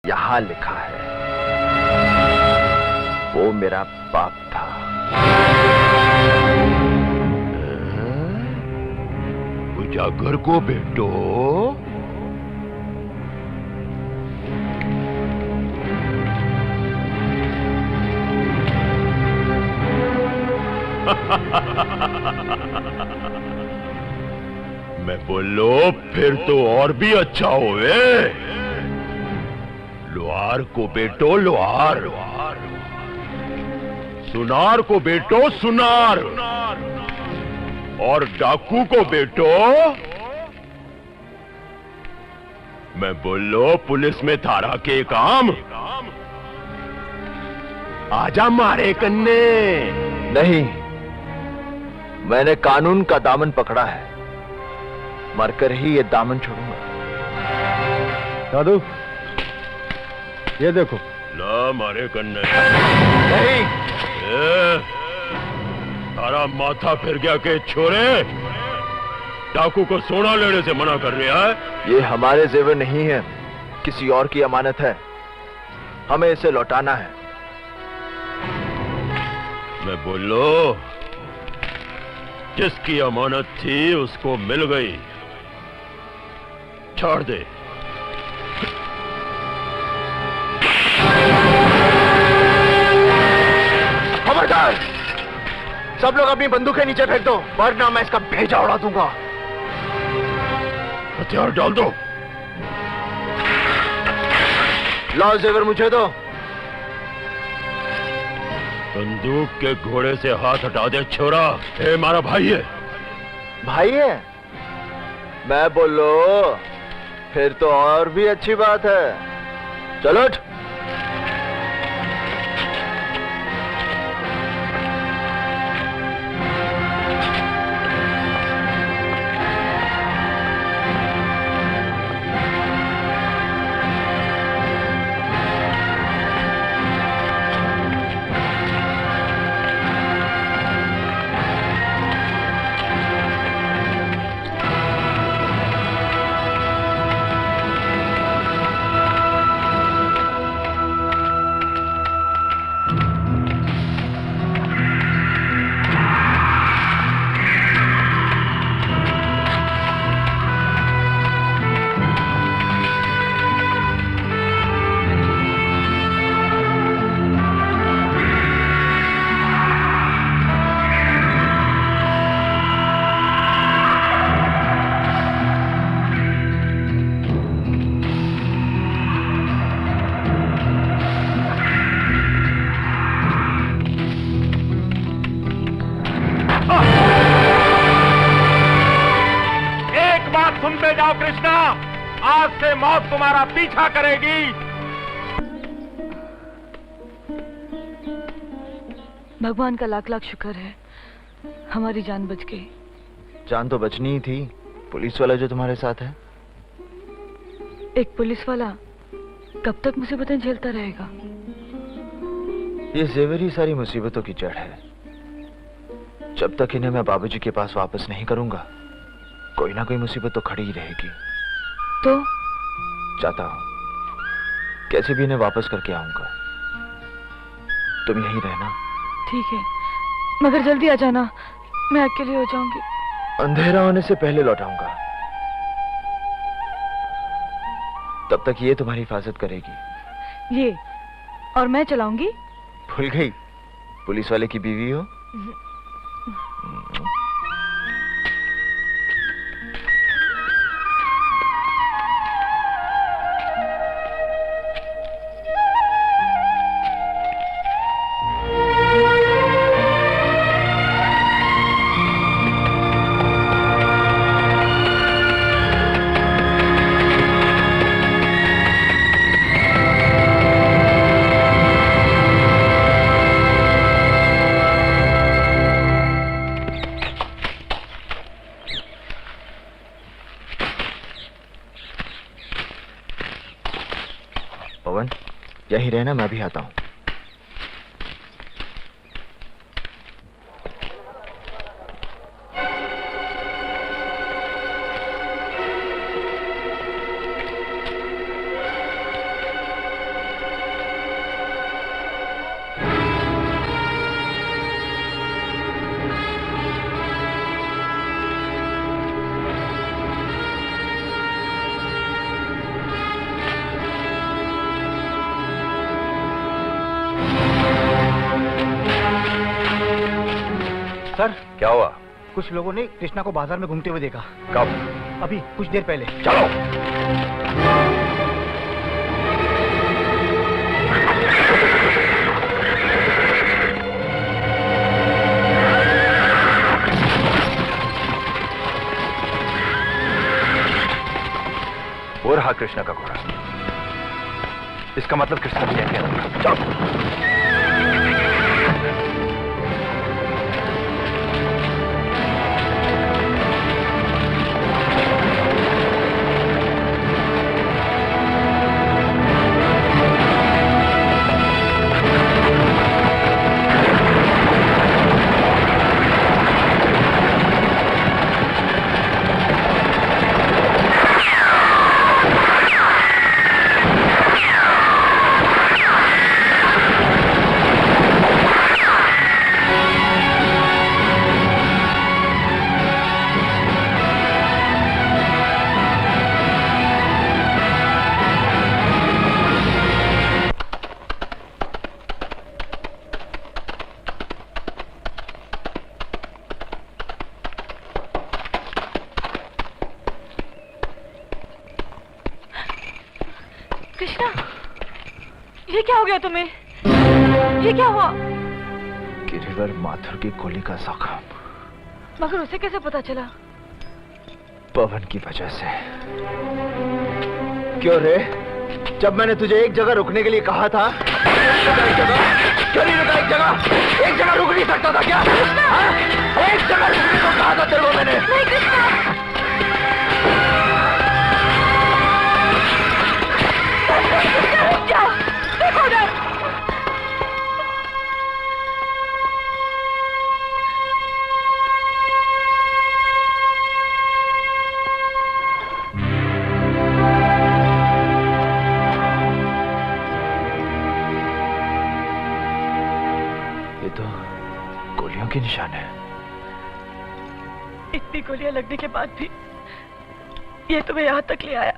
यहां लिखा है, वो मेरा बाप था। उजागर को बेटो, मैं बोलो फिर तो और भी अच्छा होवे। लोहार को बेटो लोहार, सुनार को बेटो सुनार, और डाकू को बेटो मैं बोलो पुलिस में थारा के काम। आजा मारे कन्ने। नहीं, मैंने कानून का दामन पकड़ा है, मरकर ही ये दामन छोड़ूंगा। दादू, ये देखो। ला मारे कन्ने। नहीं, तारा माथा फिर गया के छोरे, डाकू को सोना लेने से मना कर रहा है। ये हमारे जेवर नहीं है, किसी और की अमानत है, हमें इसे लौटाना है। मैं बोलो जिसकी अमानत थी उसको मिल गई, छोड़ दे। खबरदार, सब लोग अपनी बंदूकें नीचे फेंक दो, वरना मैं इसका भेजा उड़ा दूंगा। हथियार डाल दो। लाओ जेवर मुझे दो। बंदूक के घोड़े से हाथ हटा दे छोरा, ये हमारा भाई है। भाई है? मैं बोलो फिर तो और भी अच्छी बात है। चलो उठ। सुनते जाओ कृष्णा, आज से मौत तुम्हारा पीछा करेगी। भगवान का लाख लाख शुक्र है, हमारी जान बच गई। जान तो बचनी ही थी। पुलिस वाला जो तुम्हारे साथ है, एक पुलिस वाला कब तक मुसीबतें झेलता रहेगा? ये जेवर ही सारी मुसीबतों की जड़ है। जब तक इन्हें मैं बाबूजी के पास वापस नहीं करूंगा, कोई ना कोई मुसीबत तो खड़ी ही रहेगी। तो चाहता हूं कैसे भी इन्हें वापस करके आऊंगा। तुम यहीं रहना। ठीक है, मगर जल्दी आ जाना, मैं अकेली हो जाऊंगी। अंधेरा होने से पहले लौटाऊंगा। तब तक ये तुम्हारी हिफाजत करेगी। ये और मैं चलाऊंगी? भूल गई, पुलिस वाले की बीवी हो। पवन, यहीं रहना, मैं भी आता हूं। सर, क्या हुआ? कुछ लोगों ने कृष्णा को बाजार में घूमते हुए देखा। कब? अभी कुछ देर पहले। चलो। वो रहा कृष्णा का घोड़ा। इसका मतलब कृष्णा भी यहीं है। चलो। कृष्णा, ये क्या हो गया तुम्हें? ये क्या हुआ? गिरिवर माथुर की गोली का जख्म। मगर उसे कैसे पता चला? पवन की वजह से। क्यों रे? जब मैंने तुझे एक जगह रुकने के लिए कहा था, क्यों नहीं रुका एक जगह? एक जगह रुक नहीं सकता था क्या? हाँ? एक जगह रुकने को कहा था तेरे को मैंने। नहीं कृष्णा। जाओ, देखो उधर। ये तो गोलियों के निशान है। इतनी गोलियां लगने के बाद भी ये तुम्हें यहाँ तक ले आया।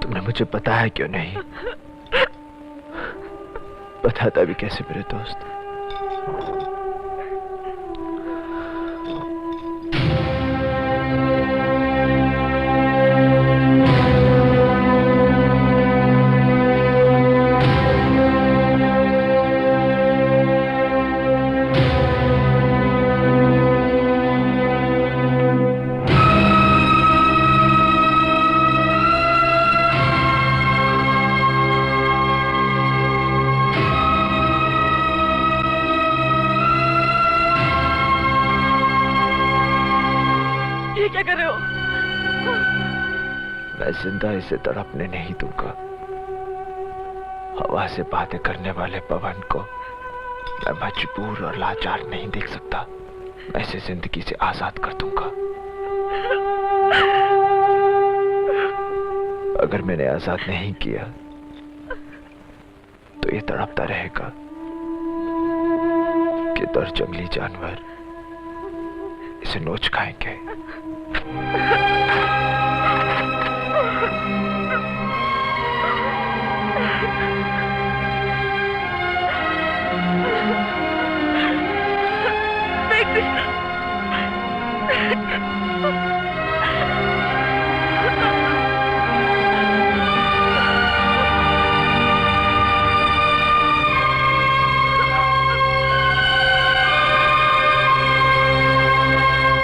तुमने मुझे बताया क्यों नहीं? बताता भी कैसे मेरे दोस्त? क्या कर रहे हो? मैं जिंदा इसे तड़पने नहीं दूंगा। हवा से बातें करने वाले पवन को मैं मजबूर और लाचार नहीं देख सकता। मैं इसे जिंदगी से आजाद कर दूंगा। अगर मैंने आजाद नहीं किया तो ये तड़पता रहेगा कि दर जंगली जानवर इसे नोच खाएंगे।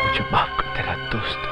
मुझे माफ कर देना दोस्त।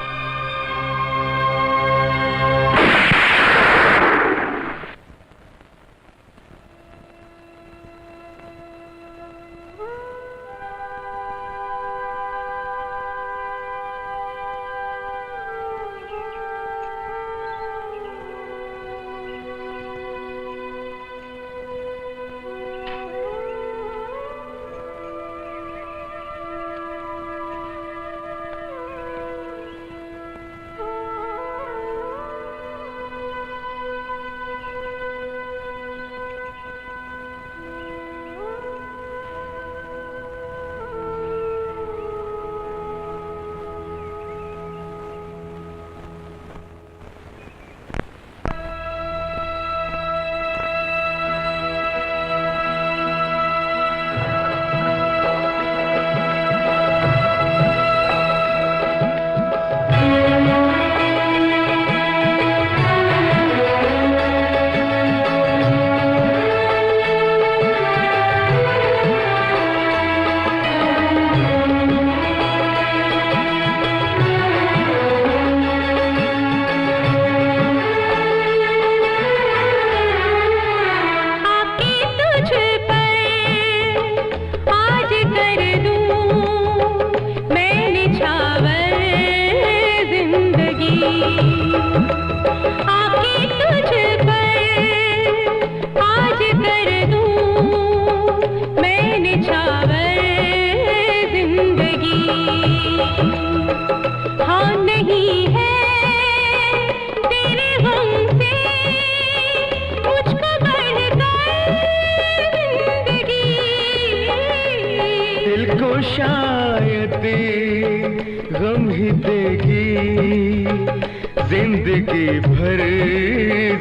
जिंदगी भर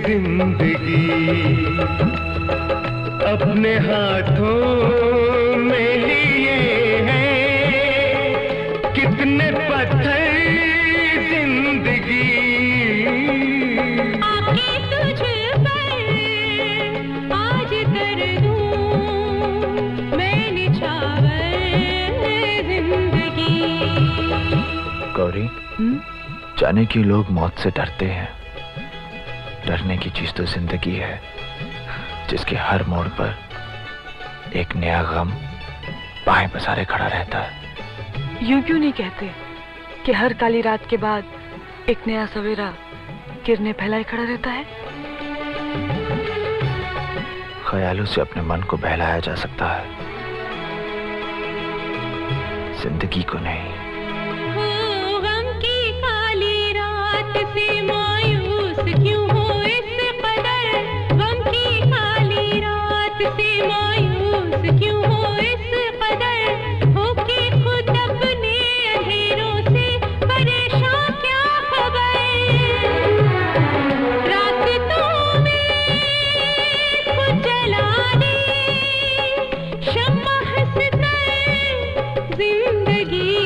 जिंदगी अपने हाथों में लिए हैं कितने पत्थर जिंदगी आके तुझ पर आज कर दूं मैं निछावर जिंदगी। गौरी, जाने कि लोग मौत से डरते हैं, डरने की चीज तो जिंदगी है जिसके हर मोड़ पर एक नया गम बाएं पसारे खड़ा रहता है। यूं क्यों नहीं कहते कि हर काली रात के बाद एक नया सवेरा किरणें फैलाए खड़ा रहता है? ख्यालों से अपने मन को बहलाया जा सकता है, जिंदगी को नहीं। गम की काली रात से मायूस क्यों हो इस कदर, गम की काली रात से मायूस क्यों हो इस कदर, होके खुद अपने अंधेरों से परेशान क्या खबर, रास्तों में खुद जला दे शम्मा हंसकर जिंदगी,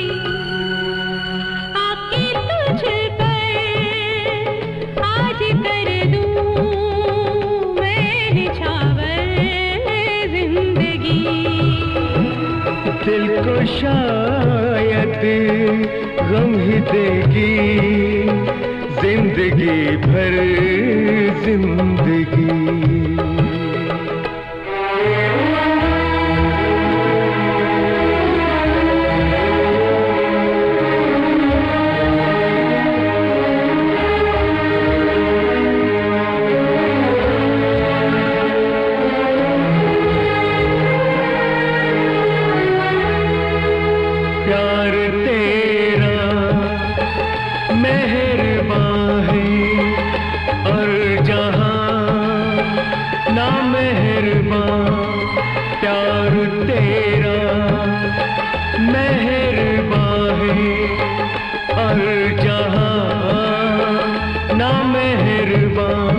आके तुझ पर आज कर दूं मैं निछावर जिंदगी। दिल को शायद गम ही देगी जिंदगी भर जिंदगी। प्यार तेरा मेहरबान है और जहां ना मेहरबान, प्यार तेरा मेहरबान है और जहां ना मेहरबान,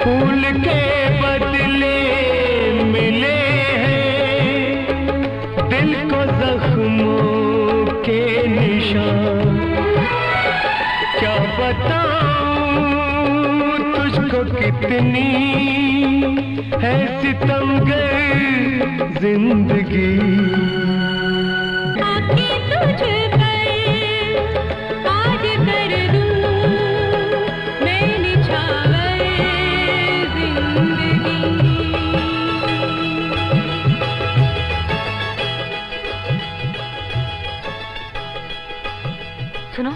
फूल के बदले मिले हैं दिल को जख्मों के निशान, क्या बताऊं तुझको कितनी है सितमगर जिंदगी। आके तुझ पर आज कर दूं मैं निछावर जिंदगी। सुनो,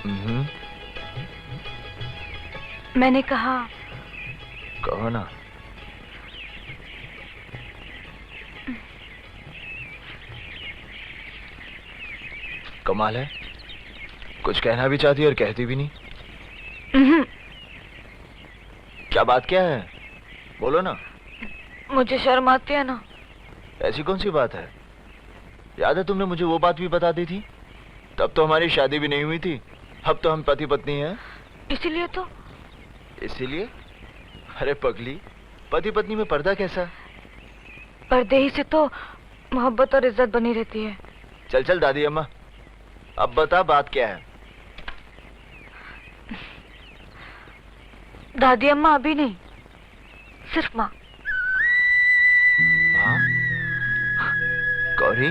हम्म, मैंने कहा कहो ना। कमाल है, कुछ कहना भी चाहती और कहती भी नहीं। क्या बात क्या है, बोलो ना। मुझे शर्म आती है ना। ऐसी कौन सी बात है? याद है तुमने मुझे वो बात भी बता दी थी, तब तो हमारी शादी भी नहीं हुई थी, अब तो हम पति पत्नी हैं। इसीलिए तो। इसीलिए? अरे पगली, पति पत्नी में पर्दा कैसा? पर्दे ही से तो मोहब्बत और इज्जत बनी रहती है। चल चल दादी अम्मा, अब बता बात क्या है। दादी अम्मा अभी नहीं, सिर्फ माँ। हाँ? गौरी,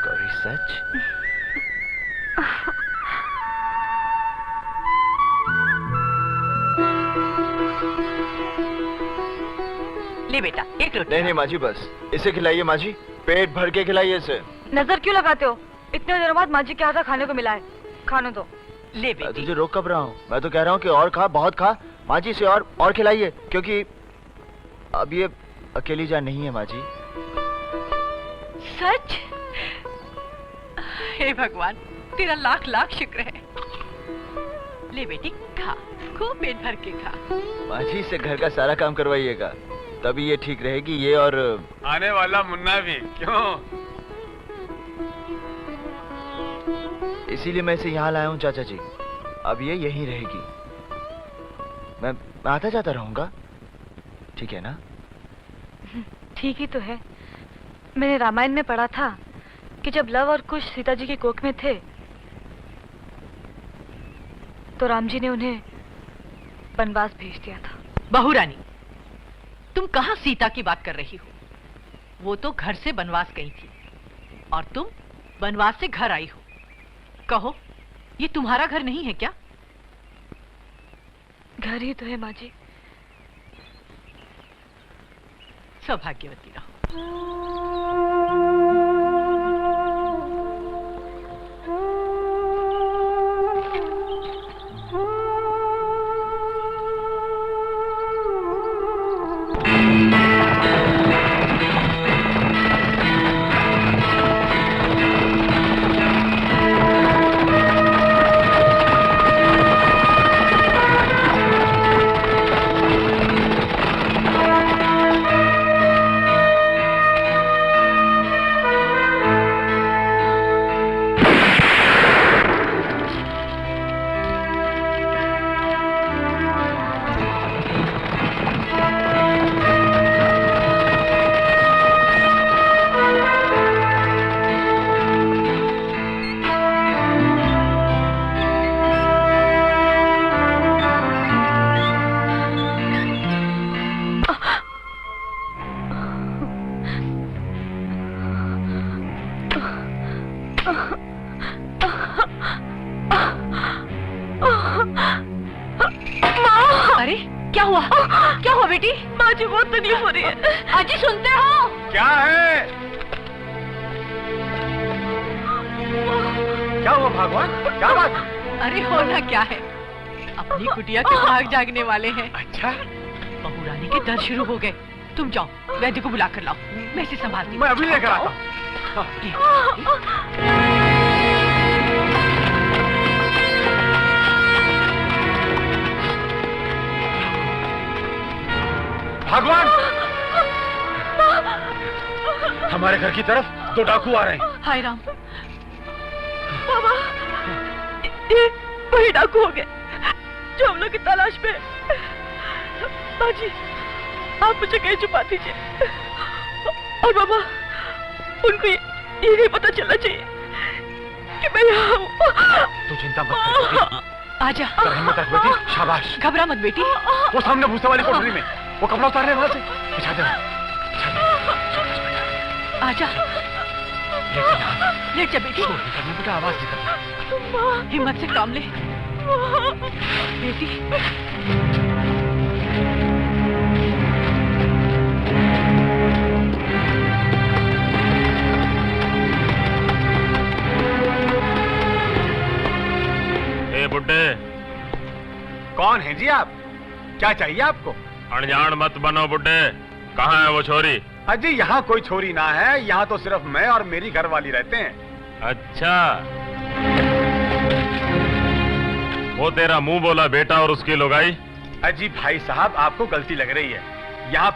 गौरी सच? ले बेटा एक रोटी। नहीं नहीं माँ जी, बस इसे खिलाइए माँ जी, पेट भर के खिलाइए इसे। नजर क्यों लगाते हो? इतने दिनों बाद माँ जी के हाथ का खाने को मिला है, खाने दो। ले मैं बेटी। तुझे रोक कब रहा हूँ? मैं तो कह रहा हूँ कि और खा, बहुत खा माँ जी, से और खिलाइए, क्योंकि अब ये अकेली जान नहीं है माँ जी। सच? हे भगवान, तेरा लाख लाख शुक्र है। ले बेटी खा, खूब पेट भर के खा। माँ जी से घर का सारा काम करवाइएगा। तभी ये ठीक रहेगी, ये और आने वाला मुन्ना भी। क्यों? इसीलिए मैं इसे यहाँ लाया हूँ चाचा जी। अब ये यहीं रहेगी। मैं आता जाता रहूंगा, ठीक है ना? ठीक ही तो है। मैंने रामायण में पढ़ा था कि जब लव और कुश सीता जी की कोख में थे तो राम जी ने उन्हें वनवास भेज दिया था। बहू रानी, तुम कहाँ सीता की बात कर रही हो? वो तो घर से वनवास गई थी और तुम वनवास से घर आई हो। कहो, ये तुम्हारा घर नहीं है क्या? घर ही तो है माँ जी। सौभाग्यवती रहो। अरे क्या हुआ? क्या हुआ बेटी? माँ जी बहुत तकलीफ हो रही है। अजी सुनते हो? क्या है? क्या हुआ भगवान? क्या बात? अरे होना क्या है, अपनी कुटिया के भाग जागने वाले हैं। अच्छा, बहू रानी के दर्द शुरू हो गए। तुम जाओ, वैद्य को बुला कर लाओ, मैं इसे संभालती हूँ। मैं अभी लेकर आता हूँ। भगवान, हमारे घर की तरफ 2 डाकू आ रहे हैं। हाय राम। बाबा, ये वही डाकू हो गए जो हम लोग की तलाश में। माँ जी, आप मुझे कहीं छुपा दीजिए। और बाबा, उनको ये नहीं पता चलना चाहिए कि मैं यहाँ हूँ। तू चिंता मत कर बेटी। आजा। तेरा हिम्मत रख बेटी, शाबाश। घबरा मत बेटी। वो सामने भूसा वाली कोठरी में, वो कपड़ा उतारने वहां से। बिछा दे। आजा। लेट जा बेटी। बेटा आवाज निकल। हिम्मत से काम ले बेटी। ए बुड्ढे, कौन है जी आप? क्या चाहिए आपको? अनजान मत बनो बुड्ढे। कहाँ है वो छोरी? अजी यहाँ कोई छोरी ना है, यहाँ तो सिर्फ मैं और मेरी घरवाली रहते हैं। अच्छा, वो तेरा मुंह बोला बेटा और उसकी लोगाई? अजी भाई साहब, आपको गलती लग रही है। यहाँ